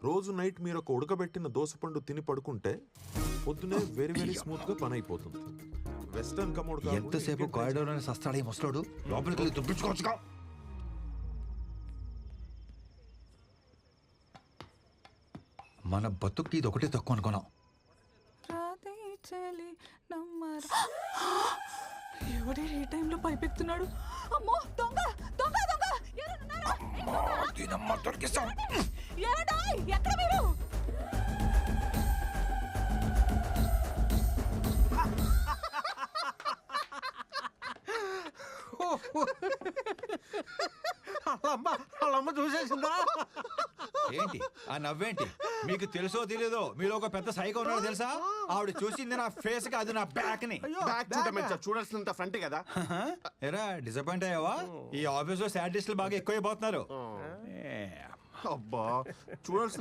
రోజు నైట్ మీరు ఒక ఉడకబెట్టిన దోసపండు తిని పడుకుంటే పొద్దునే వెరీ వెరీ స్మూత్ గా పని అయిపోతుంది. వెస్టర్న్ కమోడ్ ఎంతసేపు కారిడోర్ అని సస్తాడే ముసలోడు లోపలికి వెళ్ళి దుబ్బించుకోవచ్చుగా. మన బతుక్కి ఇది ఒకటే తక్కువ అనుకున్నాం. ఎవడే ఏ టైంలో పైపెత్తున్నాడు? అమ్మో దొంగ దొంగ దొంగ! ఎక్కడ మీరు? వాళ్ళమ్మ చూసేసిందా? ఏంటి ఆ నవ్వేంటి? మీకు తెలుసో తెలీదో మీలో ఒక పెద్ద సైకో ఉన్నాడు తెలుసా? ఆవిడ చూసింది నా ఫేస్ కి, అది నా బ్యాక్ ని. చూడాల్సినంత ఫ్రంట్ కదా. ఎరా డిసప్పాయింట్ అయ్యావా? ఈ ఆఫీస్ లో సాడిస్టులు బాగా ఎక్కువైపోతున్నారు. అబ్బా చూడాల్సిన